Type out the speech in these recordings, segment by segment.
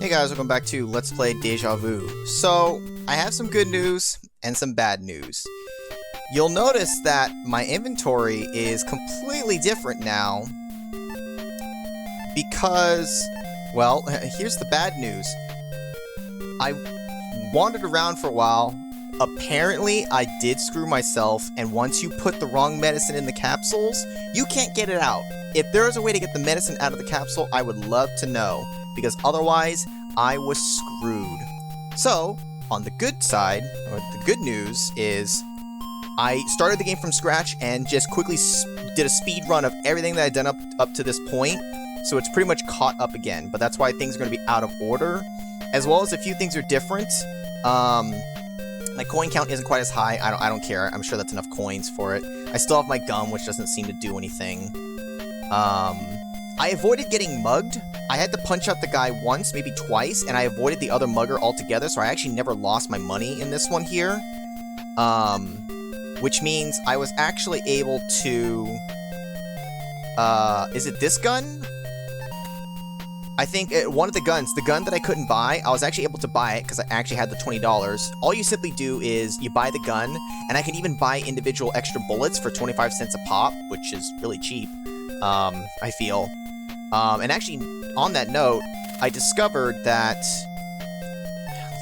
Hey guys, welcome back to Let's Play Deja Vu. So, I have some good news and some bad news. You'll notice that my inventory is completely different now because, well, here's the bad news. I wandered around for a while. Apparently, I did screw myself, and once you put the wrong medicine in the capsules, you can't get it out. If there is a way to get the medicine out of the capsule, I would love to know, because otherwise, I was screwed. So, on the good side, or the good news, is I started the game from scratch and just quickly did a speed run of everything that I'd done up to this point, so it's pretty much caught up again, but that's why things are going to be out of order, as well as a few things are different. My coin count isn't quite as high. I don't care. I'm sure that's enough coins for it. I still have my gum, which doesn't seem to do anything. I avoided getting mugged. I had to punch out the guy once, maybe twice, and I avoided the other mugger altogether, so I actually never lost my money in this one here. Which means I was actually able to... is it this gun? I think one of the guns, the gun that I couldn't buy, I was actually able to buy it because I actually had the $20. All you simply do is you buy the gun, and I can even buy individual extra bullets for 25 cents a pop, which is really cheap, I feel. And actually, on that note, I discovered that,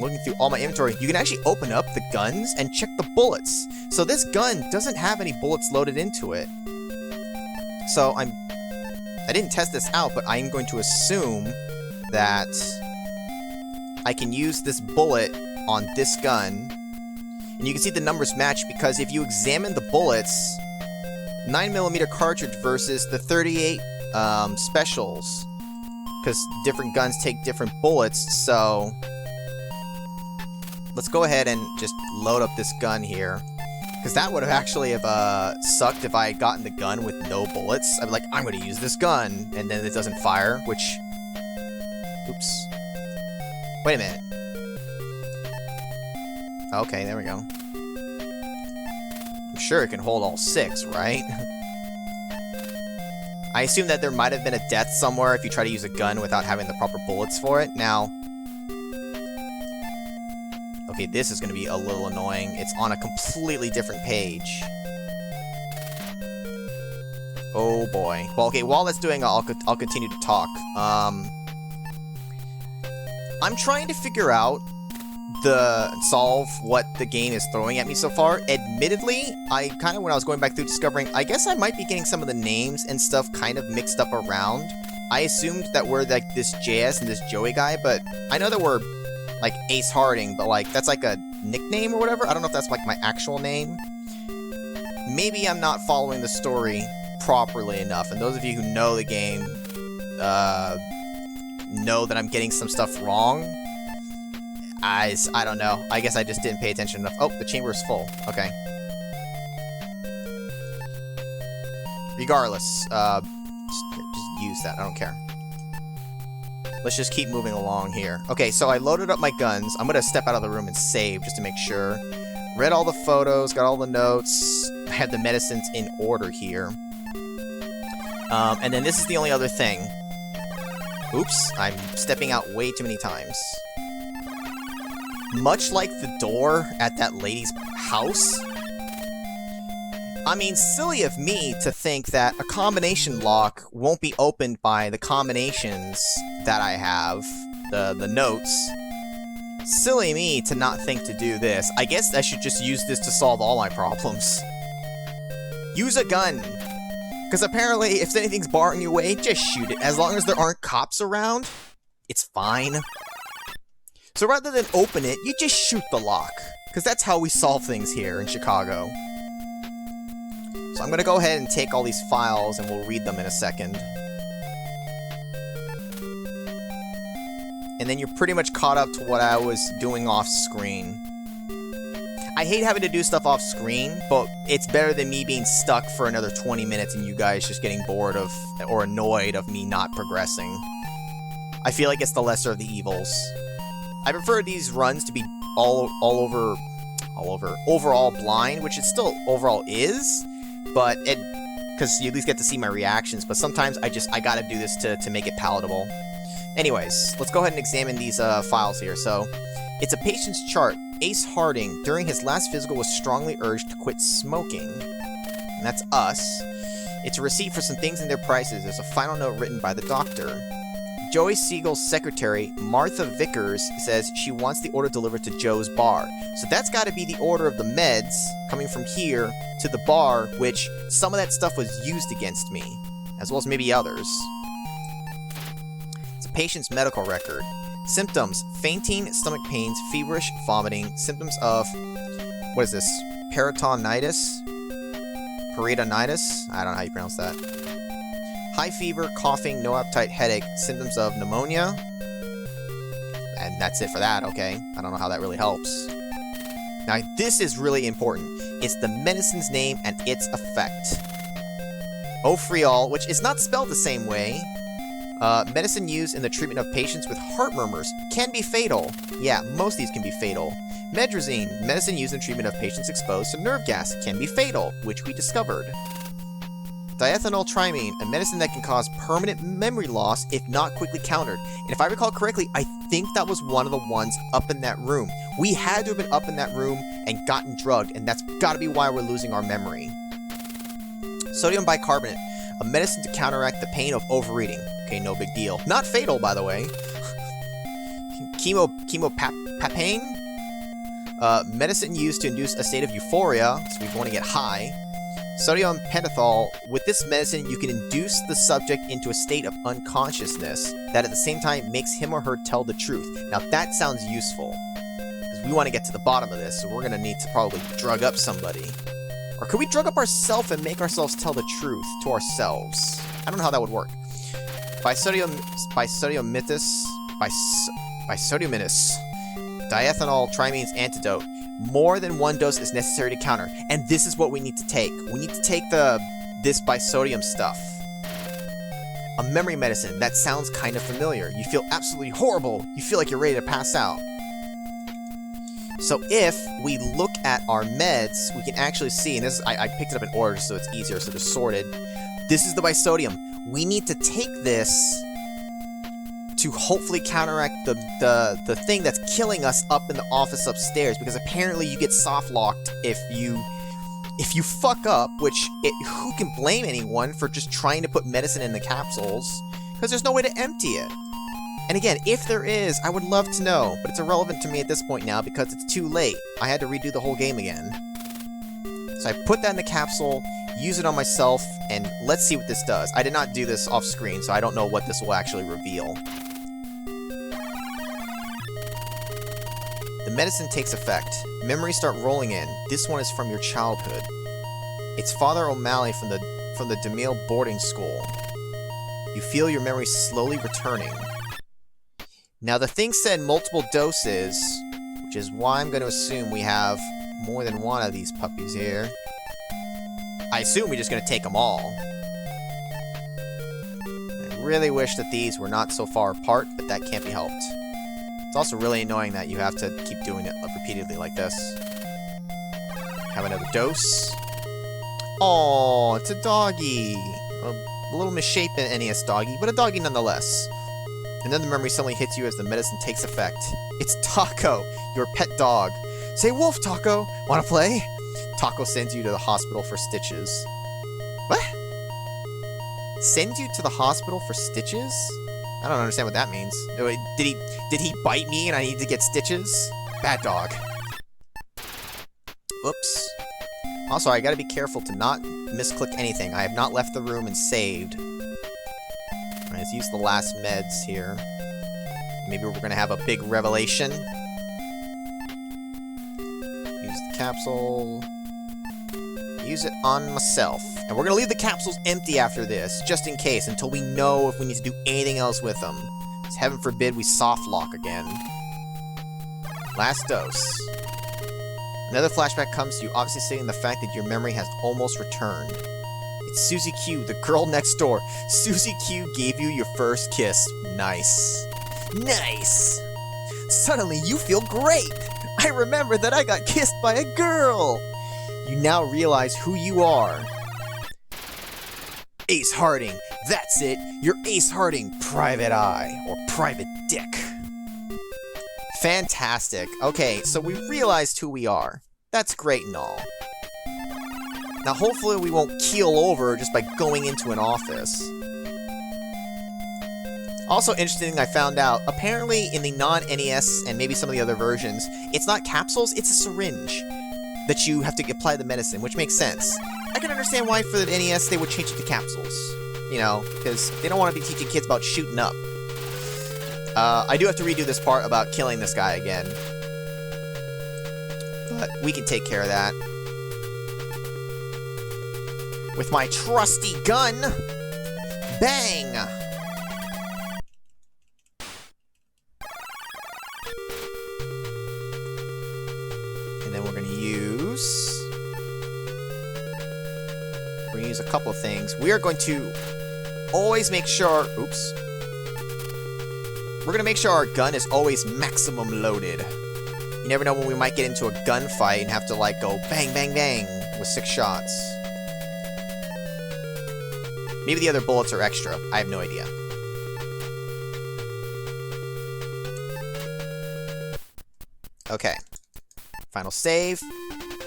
looking through all my inventory, you can actually open up the guns and check the bullets. So this gun doesn't have any bullets loaded into it. So I didn't test this out, but I'm going to assume that I can use this bullet on this gun. And you can see the numbers match because if you examine the bullets, 9mm cartridge versus the 38 specials, because different guns take different bullets, so let's go ahead and just load up this gun here. Because that would have actually sucked if I had gotten the gun with no bullets. I'd be like, I'm going to use this gun, and then it doesn't fire, which... Oops. Wait a minute. Okay, there we go. I'm sure it can hold all 6, right? I assume that there might have been a death somewhere if you try to use a gun without having the proper bullets for it. Now... Okay, this is going to be a little annoying. It's on a completely different page. Oh boy. Well, okay, while that's doing, I'll continue to talk. I'm trying to figure out solve what the game is throwing at me so far. Admittedly, when I was going back through discovering, I guess I might be getting some of the names and stuff kind of mixed up around. I assumed that we're like this JS and this Joey guy, but I know that we're like Ace Harding, but like that's like a nickname or whatever. I don't know if that's like my actual name. Maybe I'm not following the story properly enough, and those of you who know the game know that I'm getting some stuff wrong. I don't know. I guess I just didn't pay attention enough. Oh, the chamber is full. Okay. Regardless, just use that. I don't care. Let's just keep moving along here. Okay, so I loaded up my guns. I'm gonna step out of the room and save just to make sure. Read all the photos, got all the notes. I have the medicines in order here. And then this is the only other thing. Oops, I'm stepping out way too many times. Much like the door at that lady's house. I mean, silly of me to think that a combination lock won't be opened by the combinations that I have, the notes. Silly me to not think to do this. I guess I should just use this to solve all my problems. Use a gun! Because apparently, if anything's barring your way, just shoot it. As long as there aren't cops around, it's fine. So rather than open it, you just shoot the lock. Because that's how we solve things here in Chicago. So I'm going to go ahead and take all these files, and we'll read them in a second. And then you're pretty much caught up to what I was doing off-screen. I hate having to do stuff off-screen, but it's better than me being stuck for another 20 minutes and you guys just getting bored of, or annoyed of me not progressing. I feel like it's the lesser of the evils. I prefer these runs to be overall blind, which it still overall is, but because you at least get to see my reactions, but sometimes I gotta do this to make it palatable. Anyways, let's go ahead and examine these files here. So, it's a patient's chart. Ace Harding, during his last physical, was strongly urged to quit smoking. And that's us. It's a receipt for some things and their prices. There's a final note written by the doctor. Joey Siegel's secretary, Martha Vickers, says she wants the order delivered to Joe's bar. So that's got to be the order of the meds coming from here to the bar, which some of that stuff was used against me, as well as maybe others. It's a patient's medical record. Symptoms: fainting, stomach pains, feverish, vomiting, symptoms of, what is this, peritonitis? Peritonitis? I don't know how you pronounce that. High fever, coughing, no appetite, headache, symptoms of pneumonia. And that's it for that, okay. I don't know how that really helps. Now, this is really important. It's the medicine's name and its effect. Ofriol, which is not spelled the same way. Medicine used in the treatment of patients with heart murmurs can be fatal. Yeah, most of these can be fatal. Medrazine, medicine used in treatment of patients exposed to nerve gas, can be fatal, which we discovered. Diethyltrimine, a medicine that can cause permanent memory loss if not quickly countered. And if I recall correctly, I think that was one of the ones up in that room. We had to have been up in that room and gotten drugged, and that's gotta be why we're losing our memory. Sodium bicarbonate, a medicine to counteract the pain of overeating. Okay, no big deal. Not fatal, by the way. Chemopapane, medicine used to induce a state of euphoria, so we want to get high. Sodium pentothal, with this medicine you can induce the subject into a state of unconsciousness that at the same time makes him or her tell the truth. Now that sounds useful, because we want to get to the bottom of this, so we're going to need to probably drug up somebody. Or could we drug up ourselves and make ourselves tell the truth to ourselves? I don't know how that would work. Bisodiuminous, diethyltrimine's antidote. More than one dose is necessary to counter, and this is what we need to take. We need to take this bisodium stuff. A memory medicine. That sounds kind of familiar. You feel absolutely horrible. You feel like you're ready to pass out. So if we look at our meds, we can actually see, and this I picked it up in order so it's easier, so they're sorted. This is the bisodium. We need to take this to hopefully counteract the thing that's killing us up in the office upstairs, because apparently you get soft locked if you fuck up, which who can blame anyone for just trying to put medicine in the capsules, because there's no way to empty it. And again, if there is, I would love to know, but it's irrelevant to me at this point now because it's too late. I had to redo the whole game again. So I put that in the capsule, use it on myself, and let's see what this does. I did not do this off screen, so I don't know what this will actually reveal. The medicine takes effect. Memories start rolling in. This one is from your childhood. It's Father O'Malley from the DeMille boarding school. You feel your memory slowly returning. Now the thing said multiple doses, which is why I'm going to assume we have more than one of these puppies here. I assume we're just going to take them all. I really wish that these were not so far apart, but that can't be helped. It's also really annoying that you have to keep doing it repeatedly like this. Have another dose. Oh, it's a doggy. A little misshapen NES doggy, but a doggy nonetheless. And then the memory suddenly hits you as the medicine takes effect. It's Taco, your pet dog. Say wolf, Taco. Wanna play? Taco sends you to the hospital for stitches. What? Sends you to the hospital for stitches? I don't understand what that means. Did he bite me and I need to get stitches? Bad dog. Oops. Also, I gotta be careful to not misclick anything. I have not left the room and saved. Alright, let's use the last meds here. Maybe we're gonna have a big revelation. Use the capsule. Use it on myself. And we're gonna leave the capsules empty after this, just in case, until we know if we need to do anything else with them. Because heaven forbid we soft lock again. Last dose. Another flashback comes to you, obviously stating the fact that your memory has almost returned. It's Susie Q, the girl next door. Susie Q gave you your first kiss. Nice. Nice! Suddenly you feel great! I remember that I got kissed by a girl! You now realize who you are. Ace Harding. That's it. You're Ace Harding, Private Eye. Or private dick. Fantastic. Okay, so we realized who we are. That's great and all. Now, hopefully we won't keel over just by going into an office. Also interesting, I found out, apparently in the non-NES and maybe some of the other versions, it's not capsules, it's a syringe that you have to apply the medicine, which makes sense. I can understand why for the NES they would change it to capsules. You know, because they don't want to be teaching kids about shooting up. I do have to redo this part about killing this guy again. But we can take care of that. With my trusty gun! Bang! And then we're gonna use a couple of things. We are going to always make sure... Oops. We're gonna make sure our gun is always maximum loaded. You never know when we might get into a gunfight and have to, like, go bang, bang, bang with 6 shots. Maybe the other bullets are extra. I have no idea. Okay. Final save.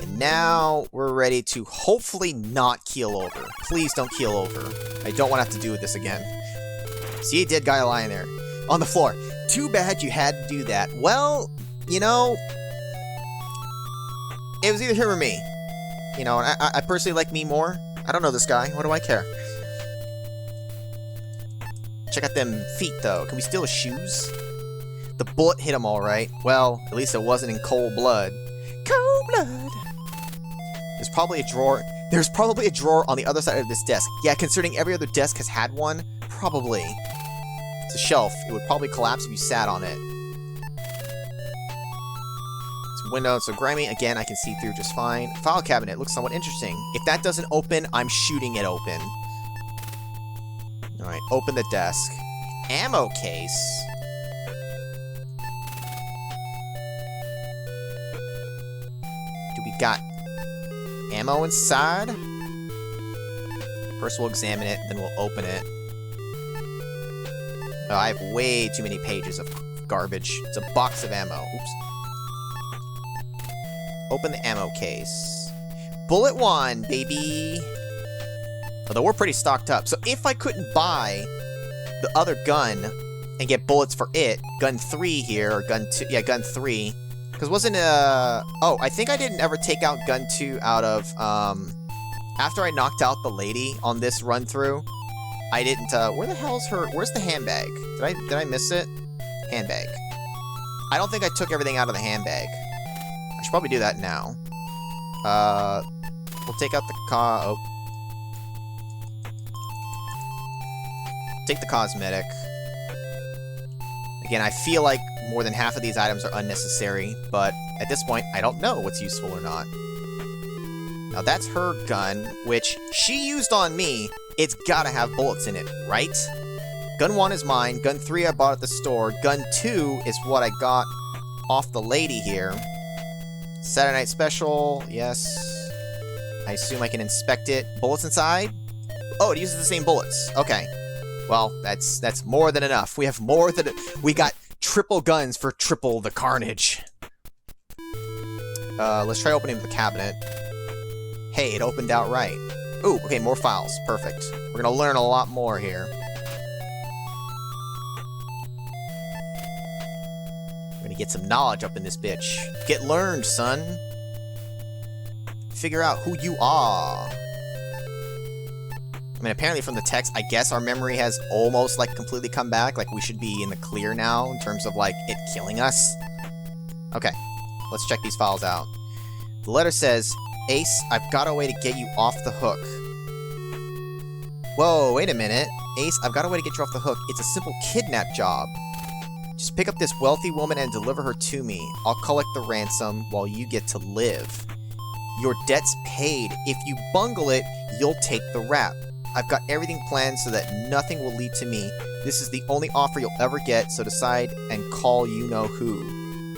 And now we're ready to hopefully not keel over. Please don't keel over. I don't want to have to do this again. See a dead guy lying there on the floor. Too bad you had to do that. Well, you know, it was either him or me. You know, and I personally like me more. I don't know this guy. What do I care? Check out them feet, though. Can we steal his shoes? The bullet hit him all right. Well, at least it wasn't in cold blood. Cold blood! There's probably a drawer. There's probably a drawer on the other side of this desk. Yeah, considering every other desk has had one, probably. It's a shelf. It would probably collapse if you sat on it. It's a window, it's so grimy. Again, I can see through just fine. File cabinet looks somewhat interesting. If that doesn't open, I'm shooting it open. Alright, open the desk. Ammo case. Do we got ammo inside? First we'll examine it, then we'll open it. Oh, I have way too many pages of garbage. It's a box of ammo. Oops. Open the ammo case. Bullet 1, baby! Although we're pretty stocked up. So if I couldn't buy the other gun and get bullets for it, gun 3 here, or gun 2, yeah, gun 3. Because wasn't, oh, I think I didn't ever take out gun 2 out of, after I knocked out the lady on this run through, I didn't, where the hell's her, where's the handbag? Did I miss it? Handbag. I don't think I took everything out of the handbag. I should probably do that now. We'll take out the take the cosmetic. Again, I feel like more than half of these items are unnecessary, but at this point, I don't know what's useful or not. Now that's her gun, which she used on me. It's gotta have bullets in it, right? Gun 1 is mine, gun 3 I bought at the store, gun 2 is what I got off the lady here. Saturday Night Special, yes. I assume I can inspect it. Bullets inside? Oh, it uses the same bullets. Okay. Well, that's more than enough. We have more than... We got triple guns for triple the carnage. Let's try opening the cabinet. Hey, it opened outright. Ooh, okay, more files. Perfect. We're gonna learn a lot more here. We're gonna get some knowledge up in this bitch. Get learned, son. Figure out who you are. I mean, apparently from the text, I guess our memory has almost, like, completely come back. Like, we should be in the clear now in terms of, like, it killing us. Okay, let's check these files out. The letter says, Ace, I've got a way to get you off the hook. Whoa, wait a minute. Ace, I've got a way to get you off the hook. It's a simple kidnap job. Just pick up this wealthy woman and deliver her to me. I'll collect the ransom while you get to live. Your debt's paid. If you bungle it, you'll take the rap. I've got everything planned so that nothing will lead to me. This is the only offer you'll ever get, so decide and call you-know-who.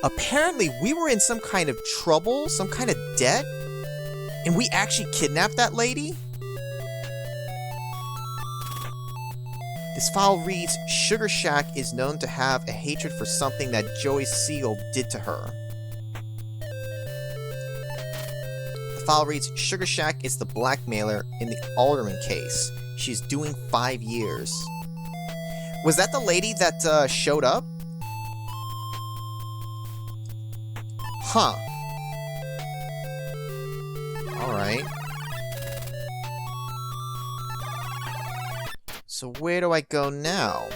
Apparently, we were in some kind of trouble, some kind of debt, and we actually kidnapped that lady? This file reads, Sugar Shack is known to have a hatred for something that Joey Siegel did to her. The file reads, Sugar Shack is the blackmailer in the Alderman case. She's doing 5 years. Was that the lady that showed up? Huh. Alright. So where do I go now?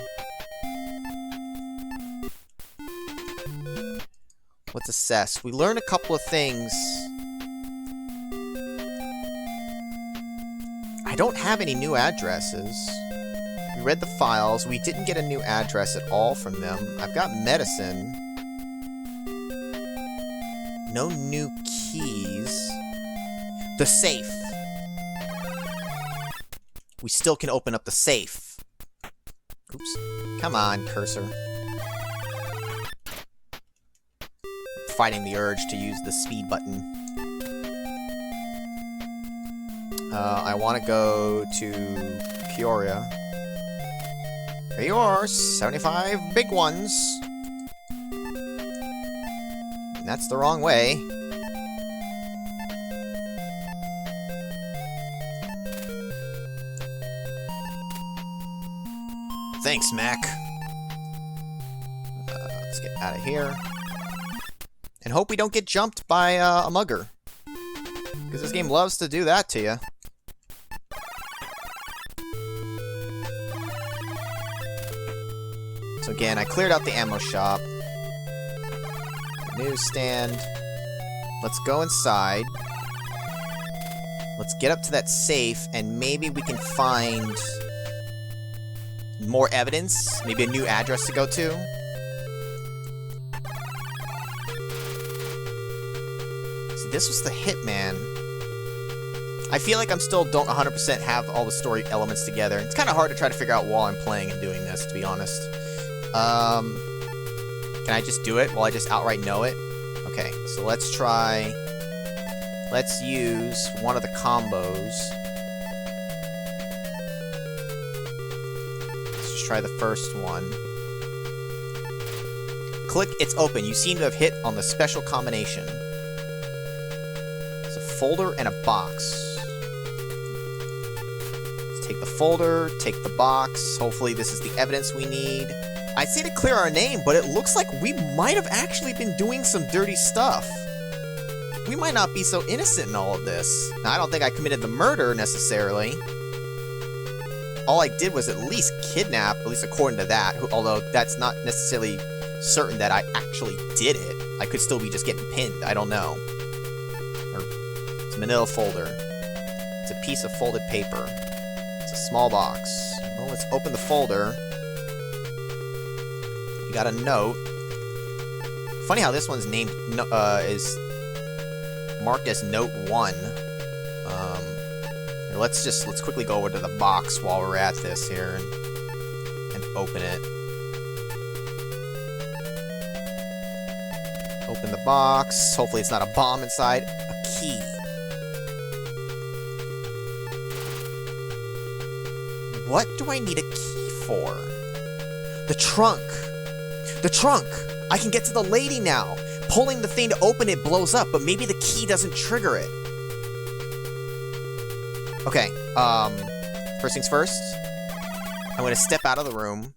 Let's assess. We learned a couple of things. I don't have any new addresses. We read the files. We didn't get a new address at all from them. I've got medicine. No new keys. The safe. We still can open up the safe. Oops. Come on, cursor. Fighting the urge to use the speed button. I want to go to Peoria. Here you are, 75 big ones. And that's the wrong way. Thanks, Mac. Let's get out of here. And hope we don't get jumped by a mugger. Because this game loves to do that to you. So again, I cleared out the ammo shop. The newsstand. Let's go inside. Let's get up to that safe, and maybe we can find more evidence. Maybe a new address to go to. See, this was the hitman. I feel like I'm still don't 100% have all the story elements together. It's kind of hard to try to figure out while I'm playing and doing this, to be honest. Can I just do it while I just outright know it? Okay, so let's try... Let's use one of the combos. Let's just try the first one. Click, it's open. You seem to have hit on the special combination. It's a folder and a box. Let's take the folder, take the box. Hopefully this is the evidence we need. I'd say to clear our name, but it looks like we might have actually been doing some dirty stuff. We might not be so innocent in all of this. Now, I don't think I committed the murder, necessarily. All I did was at least kidnap, at least according to that, although that's not necessarily certain that I actually did it. I could still be just getting pinned, I don't know. Or, it's a manila folder. It's a piece of folded paper. It's a small box. Well, let's open the folder. We got a note. Funny how this one's named, is marked as Note 1. Let's quickly go over to the box while we're at this here and open it. Open the box. Hopefully it's not a bomb inside. A key. What do I need a key for? The trunk. The trunk! I can get to the lady now! Pulling the thing to open it blows up, but maybe the key doesn't trigger it. Okay, first things first. I'm gonna step out of the room,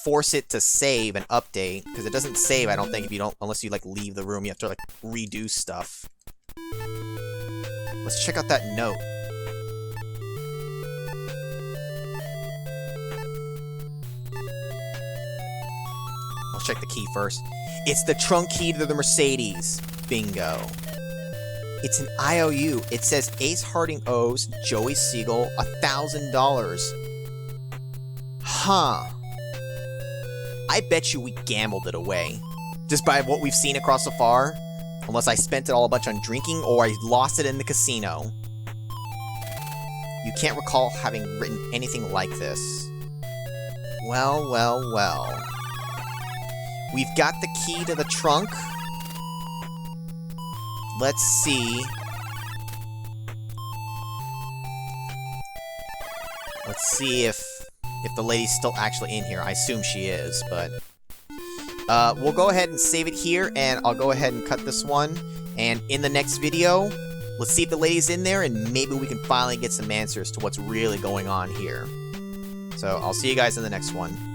force it to save and update, because it doesn't save, I don't think, if you don't, unless you, like, leave the room, you have to, like, redo stuff. Let's check out that note. Check the key first. It's the trunk key to the Mercedes. Bingo. It's an IOU. It says Ace Harding owes Joey Siegel $1,000. Huh. I bet you we gambled it away. Just by what we've seen across so far. Unless I spent it all a bunch on drinking or I lost it in the casino. You can't recall having written anything like this. Well, well, well. We've got the key to the trunk. Let's see. Let's see if if the lady's still actually in here. I assume she is, but... we'll go ahead and save it here, and I'll go ahead and cut this one. And in the next video, let's see if the lady's in there, and maybe we can finally get some answers to what's really going on here. So, I'll see you guys in the next one.